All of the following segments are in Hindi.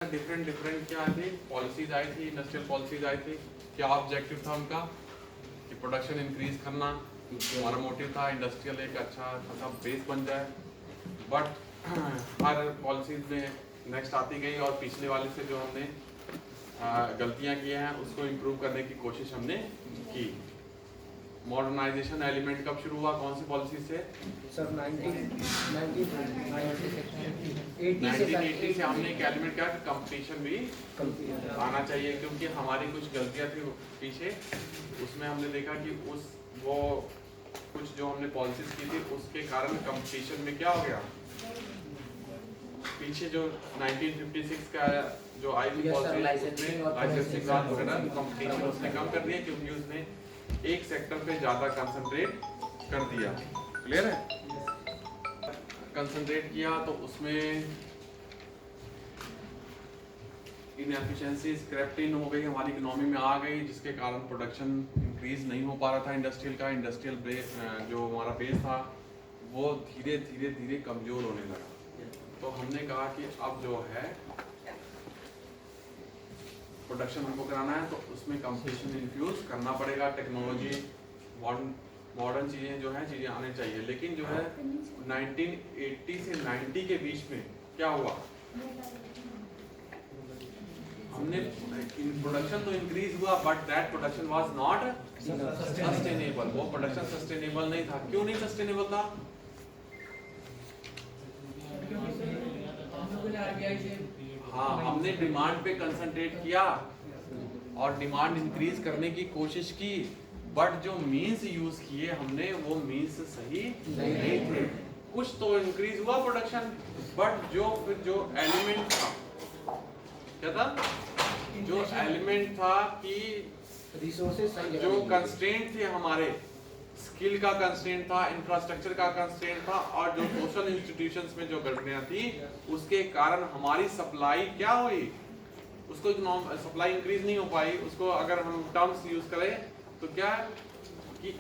डिफरेंट डिफरेंट क्या थी पॉलिसीज आई थी, इंडस्ट्रियल पॉलिसीज आई थी। क्या ऑब्जेक्टिव था उनका कि प्रोडक्शन इंक्रीज करना, हमारा मोटिव था इंडस्ट्रियल एक अच्छा खासा बेस बन जाए। बट हर पॉलिसीज में नेक्स्ट आती गई और पिछले वाले से जो हमने गलतियां की हैं उसको इम्प्रूव करने की कोशिश हमने की। मॉडर्नाइजेशन एलिमेंट कब शुरू हुआ, कौन सी पॉलिसी से? सर 1980 से हमने एक एलिमेंट क्या कि कंपटीशन भी आना चाहिए, क्योंकि हमारी कुछ गलतियां थी पीछे। उसमें हमने देखा कि वो कुछ जो हमने पॉलिसीज की थी उसके कारण कंपटीशन में क्या हो गया, पीछे जो 1956 का जो आई थी पॉलिसी लाइसेंसिंग वगैरह कंपटीशन उसने कम कर दिया, क्योंकि उसने एक सेक्टर पे ज्यादा कंसंट्रेट कर दिया। क्लियर है? कंसंट्रेट किया तो उसमें इनएफिशिएंसी स्क्रैप्ड इन हो गई, हमारी इकोनॉमी में आ गई, जिसके कारण प्रोडक्शन इंक्रीज नहीं हो पा रहा था इंडस्ट्रियल का। इंडस्ट्रियल जो हमारा बेस था वो धीरे धीरे धीरे कमजोर होने लगा। तो हमने कहा कि अब जो है प्रोडक्शन हमको कराना है तो उसमें कंपटीशन इन्फ्यूज करना पड़ेगा, टेक्नोलॉजी मॉडर्न चीज़ें जो है चीज़ें आने चाहिए। लेकिन जो है 1980 से 90 के बीच में क्या हुआ, हमने प्रोडक्शन तो इंक्रीज हुआ but that production was not sustainable. वो प्रोडक्शन सस्टेनेबल नहीं था। क्यों नहीं सस्टेनेबल था? हाँ, हमने डिमांड पे कंसंट्रेट किया और डिमांड इंक्रीज करने की कोशिश की, बट जो मीन्स यूज किए हमने वो मीन्स सही नहीं थे। कुछ तो इंक्रीज हुआ प्रोडक्शन, बट जो एलिमेंट था क्या था, जो एलिमेंट था कि रिसोर्सेज जो कंस्ट्रेंट थे हमारे, स्किल का कंस्ट्रेंट था, इंफ्रास्ट्रक्चर का कंस्ट्रेंट था, और जो सोशल इंस्टीट्यूशंस में जो गड़बड़ियां थी उसके कारण हमारी सप्लाई क्या हुई, उसको सप्लाई इंक्रीज नहीं हो पाई। उसको अगर हम टर्म्स यूज करें तो क्या कि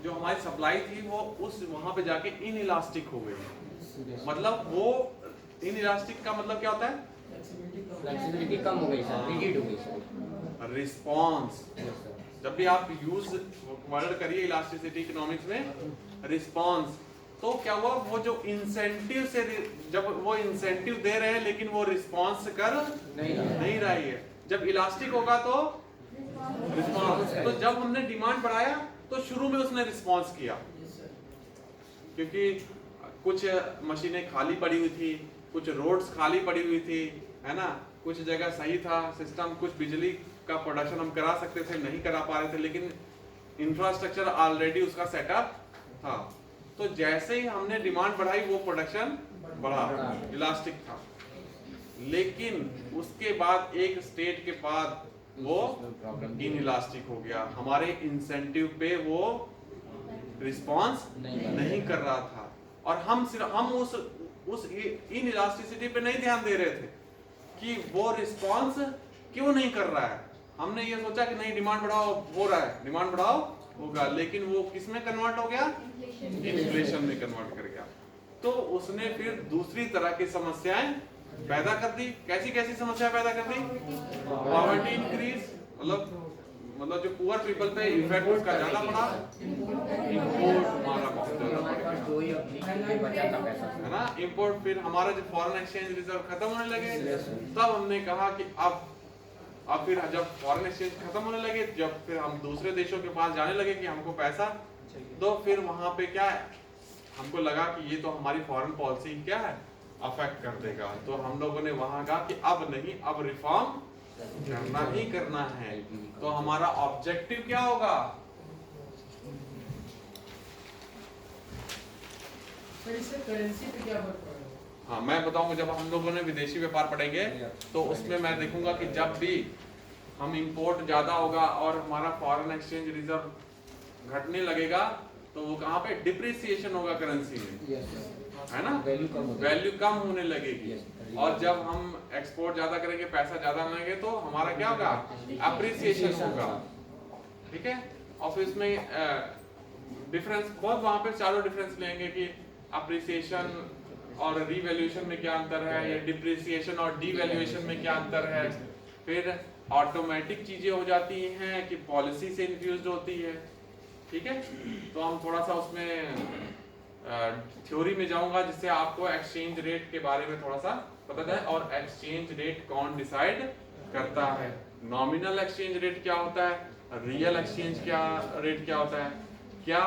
जो हमारी सप्लाई थी वो उस वहां पे जाके इनइलास्टिक हो गई। मतलब वो इनइलास्टिक का मतलब क्या होता है? फ्लेक्सिबिलिटी कम हो गई सर, रिजिड हो गई सर। रिस्पॉन्स। जब भी आप यूज वर्ड करिए इलास्टिसिटी इकोनॉमिक्स में, रिस्पॉन्स, तो क्या हुआ, वो जो इंसेंटिव से जब वो इंसेंटिव दे रहे हैं लेकिन वो रिस्पॉन्स कर नहीं रही है। जब इलास्टिक होगा तो रिस्पॉन्स। तो जब हमने डिमांड बढ़ाया तो शुरू में उसने रिस्पॉन्स किया, क्योंकि कुछ मशीनें खाली पड़ी हुई थी, कुछ रोड्स खाली पड़ी हुई थी, है ना, कुछ जगह सही था सिस्टम, कुछ बिजली का प्रोडक्शन हम करा सकते थे, नहीं करा पा रहे थे, लेकिन इंफ्रास्ट्रक्चर ऑलरेडी उसका सेटअप था। तो जैसे ही हमने डिमांड बढ़ाई वो प्रोडक्शन बढ़ा, इलास्टिक था। लेकिन उसके बाद एक स्टेट के बाद वो इनइलास्टिक हो गया, हमारे इंसेंटिव पे वो रिस्पॉन्स नहीं कर रहा था। और हम उस इनइलास्टिसिटी पे नहीं ध्यान दे रहे थे कि वो रिस्पॉन्स क्यों नहीं कर रहा है। हमने ये सोचा कि नहीं डिमांड बढ़ाओ, हो रहा है, डिमांड बढ़ाओ होगा, लेकिन वो किस में कन्वर्ट हो गया? इन्फ्लेशन में कन्वर्ट कर गया। तो उसने फिर दूसरी तरह की समस्याएं पैदा कर दी। कैसी कैसी समस्या पैदा कर दी? पॉवर्टी इंक्रीज, मतलब जो पुअर पीपल पे इफेक्ट उसका ज्यादा पड़ा, इंपोर्ट हमारा बहुत ज्यादा बढ़ गया, है ना, इंपोर्ट। फिर हमारा जो फॉरेन एक्सचेंज रिजर्व खत्म होने लगे, तब हमने कहा कि अब फिर जब फॉरेन एक्सचेंज खत्म होने लगे, जब फिर हम दूसरे देशों के पास जाने लगे कि हमको पैसा दो, फिर वहां पे क्या है, हमको लगा कि ये तो हमारी फॉरेन पॉलिसी क्या है, अफेक्ट कर देगा। तो हम लोगों ने वहां कहा कि अब नहीं, अब रिफॉर्म करना ही करना है। तो हमारा ऑब्जेक्टिव क्या होगा? इससे करेंसी पे क्या फर्क पड़ेगा? हाँ, मैं बताऊंगा। जब हम लोगों ने विदेशी व्यापार पढ़ेंगे तो उसमें मैं देखूंगा कि जब भी हम इंपोर्ट ज्यादा होगा और हमारा फॉरेन एक्सचेंज रिजर्व घटने लगेगा तो वो कहाँ पे डिप्रिसिएशन होगा करेंसी में, है ना, वैल्यू कम होने लगेगी। और जब हम एक्सपोर्ट ज्यादा करेंगे, पैसा ज्यादा लाएंगे, तो हमारा क्या होगा? अप्रिसिएशन होगा। ठीक है। और फिर इसमें डिफरेंस बहुत, वहां पे चारों डिफरेंस लेंगे कि अप्रिसिएशन और रीवैल्यूएशन में क्या अंतर है, या डिप्रिसिएशन और डीवैल्यूएशन में क्या अंतर है। फिर ऑटोमेटिक चीजें हो जाती हैं कि पॉलिसी से इन्फ्यूज्ड होती है। ठीक है, तो हम थोड़ा सा उसमें थ्योरी में जाऊंगा जिससे आपको एक्सचेंज रेट के बारे में थोड़ा सा पता है। और एक्सचेंज रेट कौन डिसाइड करता है, नॉमिनल एक्सचेंज रेट क्या होता है, रियल एक्सचेंज रेट क्या होता है, क्या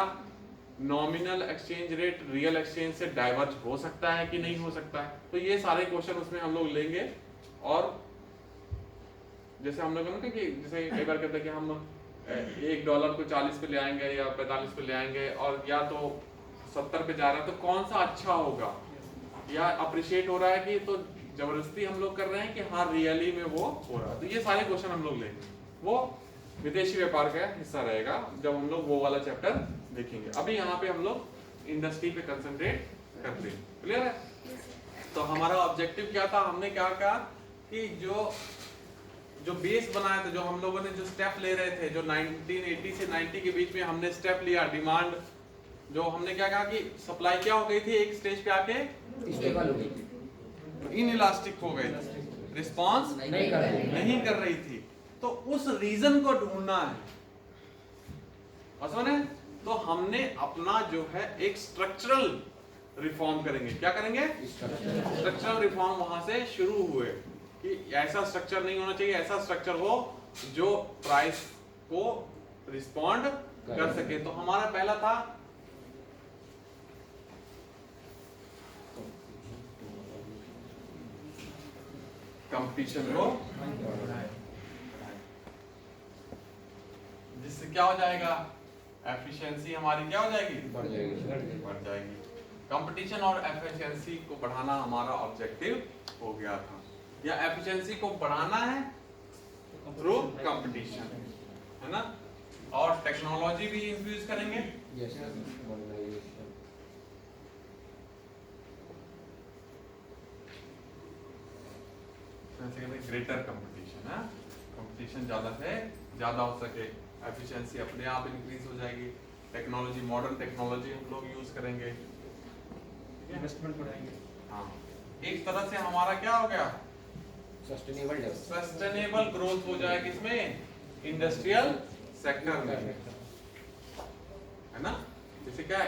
nominal exchange rate real exchange से डाइवर्ज हो सकता है कि नहीं हो सकता है। तो ये सारे क्वेश्चन उसमें हम लोग लेंगे। और जैसे हम लोग कि जैसे कई बार कहते हैं कि हम $1 को 40 पे ले आएंगे या 45 पे ले आएंगे, और या तो 70 पे जा रहा है, तो कौन सा अच्छा होगा, या अप्रिशिएट हो रहा है कि तो जबरदस्ती हम लोग कर रहे हैं कि हाँ रियली में वो हो रहा है। तो ये सारे क्वेश्चन हम लोग लेंगे, वो विदेशी व्यापार का हिस्सा रहेगा जब हम लोग वो वाला चैप्टर देखेंगे। अभी यहाँ पे हम लोग इंडस्ट्री पे कंसंट्रेट करते हैं। क्लियर है? तो हमारा ऑब्जेक्टिव क्या था, हमने क्या कहा कि जो बेस बनाया था, जो हम लोगों ने जो स्टेप ले रहे थे, जो 1980 से 90 के बीच में हमने स्टेप लिया, डिमांड जो हमने क्या कहा कि सप्लाई क्या हो गई थी, एक स्टेज पे आके स्टेबल हो गई थी, इनइलास्टिक हो गई थी, रिस्पांस नहीं कर रही थी। तो उस रीजन को ढूंढना है। और सुने, तो हमने अपना जो है एक स्ट्रक्चरल रिफॉर्म करेंगे। क्या करेंगे? स्ट्रक्चरल रिफॉर्म वहां से शुरू हुए कि ऐसा स्ट्रक्चर नहीं होना चाहिए, ऐसा स्ट्रक्चर हो जो प्राइस को रिस्पॉन्ड कर सके। तो हमारा पहला था कंपटीशन को, जिससे क्या हो जाएगा, एफिशिएंसी हमारी क्या हो जाएगी, बढ़ जाएगी। कंपटीशन और एफिशिएंसी को बढ़ाना हमारा ऑब्जेक्टिव हो गया था, या एफिशिएंसी को बढ़ाना है थ्रू कंपटीशन, है ना। और टेक्नोलॉजी भी इंफ्यूज करेंगे। ग्रेटर कंपटीशन है, कंपटीशन ज्यादा से ज्यादा हो सके, एफिशिएंसी अपने आप इंक्रीज हो जाएगी। टेक्नोलॉजी, मॉडर्न टेक्नोलॉजी हम लोग यूज करेंगे, इन्वेस्टमेंट बढ़ाएंगे। हाँ, एक तरह से हमारा क्या हो गया, सस्टेनेबल ग्रोथ हो जाएगी इसमें, इंडस्ट्रियल सेक्टर में, है ना। जैसे क्या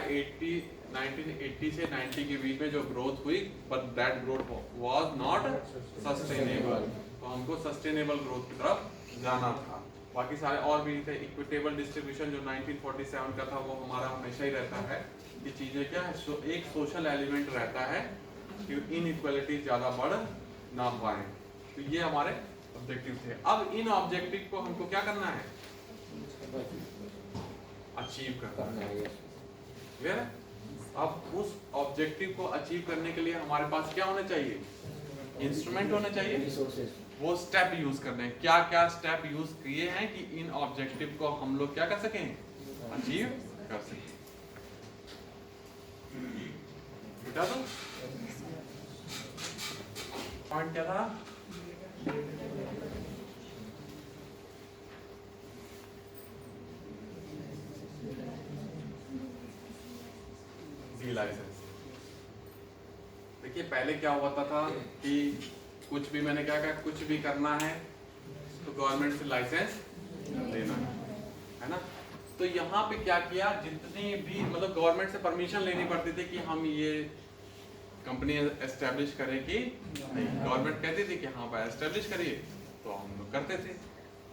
1980 से 90 के बीच में जो ग्रोथ हुई, but that growth was not sustainable, तो हमको सस्टेनेबल ग्रोथ की तरफ जाना था। बाकी सारे और भी थे, इक्विटेबल डिस्ट्रीब्यूशन जो 1947 का था, वो हमारा हमेशा ही रहता है कि चीजें क्या है, एक सोशल एलिमेंट रहता है कि इनइक्वालिटी ज्यादा बढ़ ना पाए। तो ये हमारे ऑब्जेक्टिव थे। अब इन ऑब्जेक्टिव को हमको क्या करना है, अचीव करना है। क्लियर है? अब उस ऑब्जेक्टिव को अचीव करने के लिए हमारे पास क्या होना चाहिए, इंस्ट्रूमेंट होना चाहिए, वो स्टेप यूज करने हैं। क्या क्या स्टेप यूज किए हैं कि इन ऑब्जेक्टिव को हम लोग क्या कर सकें, अचीव कर सकें। बता दो पॉइंट क्या था, लाइसेंस। देखिए पहले क्या होता था कि कुछ भी, मैंने क्या कहा, कुछ भी करना है तो गवर्नमेंट से लाइसेंस लेना है ना। तो यहाँ पे क्या किया, जितनी भी मतलब गवर्नमेंट से परमिशन लेनी पड़ती थी कि हम ये कंपनी एस्टेब्लिश करें कि नहीं। गवर्नमेंट कहती थी कि हाँ भाई एस्टेब्लिश करिए, तो हम लोग करते थे।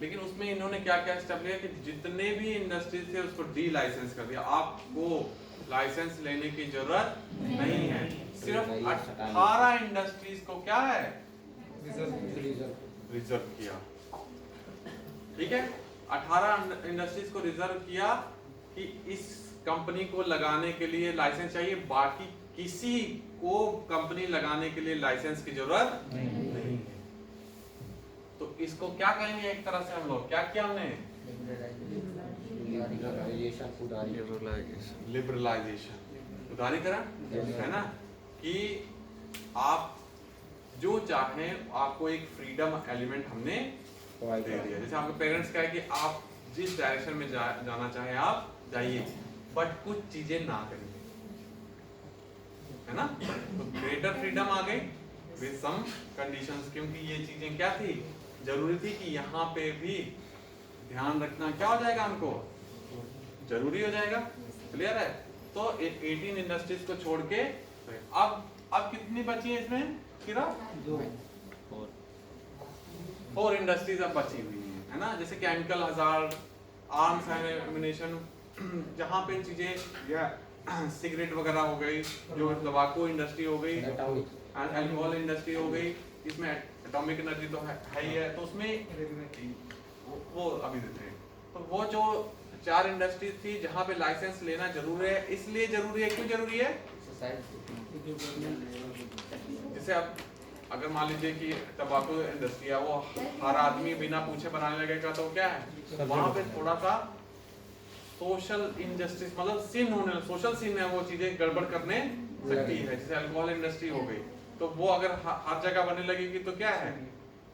लेकिन उसमें इन्होंने क्या क्या एस्टेब्लिश किया कि जितने भी इंडस्ट्रीज थे उसको डी लाइसेंस कर दिया। आपको लाइसेंस लेने की जरूरत नहीं है। सिर्फ 18 इंडस्ट्रीज को क्या है, रिजर्व किया। ठीक है, 18 इंडस्ट्रीज को रिजर्व किया कि इस कंपनी को लगाने के लिए लाइसेंस चाहिए, बाकी किसी को कंपनी लगाने के लिए लाइसेंस की जरूरत नहीं है। तो इसको क्या कहेंगे, एक तरह से हम लोग क्या किया हमने, लिबरलाइजेशन, उदारीकरण, है ना। कि आप जो चाहें, आपको एक फ्रीडम एलिमेंट हमने दे दिया। जैसे आपके पेरेंट्स कहे कि आप जिस डायरेक्शन में जाना चाहें आप जाइए, बट कुछ चीजें ना करिए। है ना। तो ग्रेटर फ्रीडम आ गई विद सम कंडीशंस, क्योंकि ये चीजें क्या थी, जरूरी थी कि यहाँ पे भी ध्यान रखना क्या हो जाएगा, हमको जरूरी हो जाएगा। क्लियर है। तो 18 इंडस्ट्रीज को छोड़ के अब कितनी बची है इसमें, सिर्फ 4 इंडस्ट्रीज अब बची हुई है ना। जैसे chemical hazard, arms and ammunition, जहाँ पे चीजें या सिगरेट वगैरह हो गई, जो तंबाकू इंडस्ट्री हो गई, अल्कोहल इंडस्ट्री हो गई, इसमें एटॉमिक एनर्जी तो है ही है, तो उसमें वो अभी देते हैं। तो वो जो 4 इंडस्ट्रीज थी जहाँ पे लाइसेंस लेना जरूरी है, इसलिए जरूरी है, क्यों जरूरी है, जैसे अब अगर मान लीजिए कि तंबाकू इंडस्ट्री है, वो हर आदमी बिना पूछे बनाने लगेगा, तो क्या है वहां पे थोड़ा सा सोशल इंजस्टिस, मतलब सिन होने, सोशल सिन है, वो चीजें गड़बड़ करने सकती है। जैसे अल्कोहल इंडस्ट्री हो गई, तो वो अगर हर जगह बनने लगेगी तो क्या है,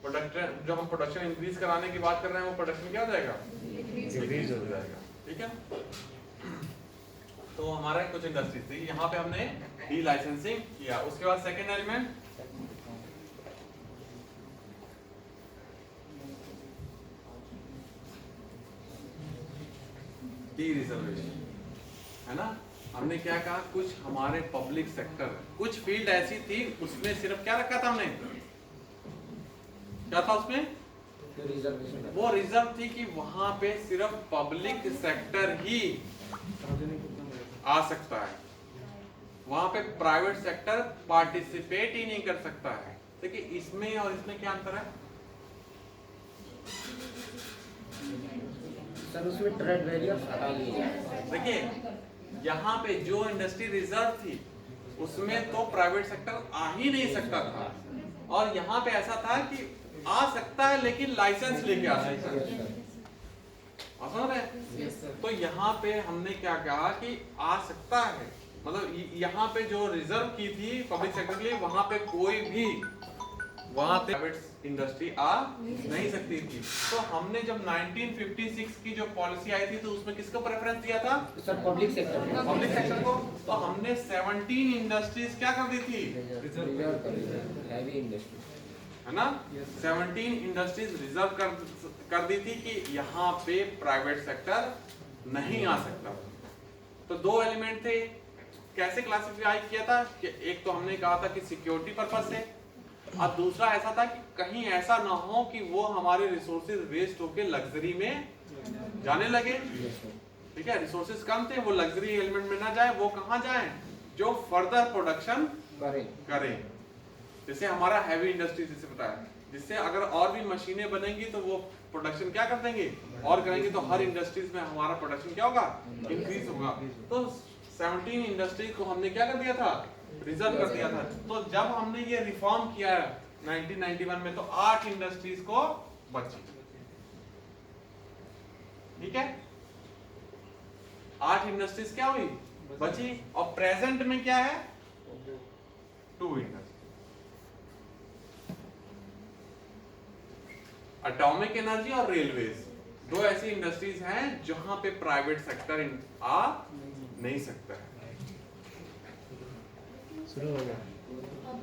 प्रोडक्शन, जब हम प्रोडक्शन इंक्रीज कराने की बात कर रहे हैं, वो प्रोडक्शन क्या हो जाएगा, इंक्रीज हो जाएगा। ठीक है। तो हमारा कुछ इंडस्ट्रीज थी, यहाँ पे हमने डी लाइसेंसिंग किया। उसके बाद सेकेंड एलिमेंट डी रिजर्वेशन, है ना। हमने क्या कहा, कुछ हमारे पब्लिक सेक्टर, कुछ फील्ड ऐसी थी उसमें सिर्फ क्या रखा था हमने, क्या था उसमें, वो रिजर्व थी कि वहां पे सिर्फ पब्लिक सेक्टर ही आ सकता है, वहां पे प्राइवेट सेक्टर पार्टिसिपेट ही नहीं कर सकता है। देखिए इसमें और इसमें क्या अंतर है सर, उसमें ट्रेड बैरियर्स हटा लिए जाए। देखिए यहाँ पे जो इंडस्ट्री रिजर्व थी उसमें तो प्राइवेट सेक्टर आ ही नहीं सकता था, और यहाँ पे ऐसा था कि आ सकता है लेकिन लाइसेंस लेके आ सकता है। समझ रहे? तो यहाँ पे हमने क्या कहा कि आ सकता है, मतलब यहाँ पे जो रिजर्व की थी पब्लिक सेक्टर के लिए, वहां पे कोई भी वहां पे प्राइवेट इंडस्ट्री आ नहीं सकती थी। तो हमने जब 1956 की जो पॉलिसी आई थी, तो उसमें किसको प्रेफरेंस दिया था, sir public sector, public sector को। तो हमने 17 इंडस्ट्रीज क्या कर दी थी, हैवी इंडस्ट्री, है ना, 17 इंडस्ट्रीज रिजर्व कर दी थी कि यहाँ पे प्राइवेट सेक्टर नहीं आ सकता। तो 2 एलिमेंट थे, कैसे क्लासिफाई किया था कि एक तो हमने कहा था कि सिक्योरिटी पर्पस से, और दूसरा ऐसा था कि कहीं ऐसा ना हो कि वो हमारे रिसोर्सेज वेस्ट होके लग्जरी में जाने लगे। ठीक है, रिसोर्सेज कम थे, वो लग्जरी एलिमेंट में ना जाए, वो कहाँ जाए, जो फर्दर प्रोडक्शन करें। जैसे हमारा हैवी इंडस्ट्री जैसे बताया, जिससे अगर और भी मशीनें बनेंगी तो वो प्रोडक्शन क्या कर देंगे और करेंगे, तो हर इंडस्ट्रीज में हमारा प्रोडक्शन क्या होगा, इंक्रीज होगा। तो 17 इंडस्ट्री को हमने क्या कर दिया था, रिजर्व कर दिया था। तो जब हमने ये रिफॉर्म किया 1991 में, तो 8 इंडस्ट्रीज को बची। ठीक है, 8 इंडस्ट्रीज क्या हुई, बची। और प्रेजेंट में क्या है, 2 इंडस्ट्री, एटॉमिक एनर्जी और रेलवेज, 2 ऐसी इंडस्ट्रीज हैं जहां पे प्राइवेट सेक्टर आ नहीं सकता है। शुरू हो गया।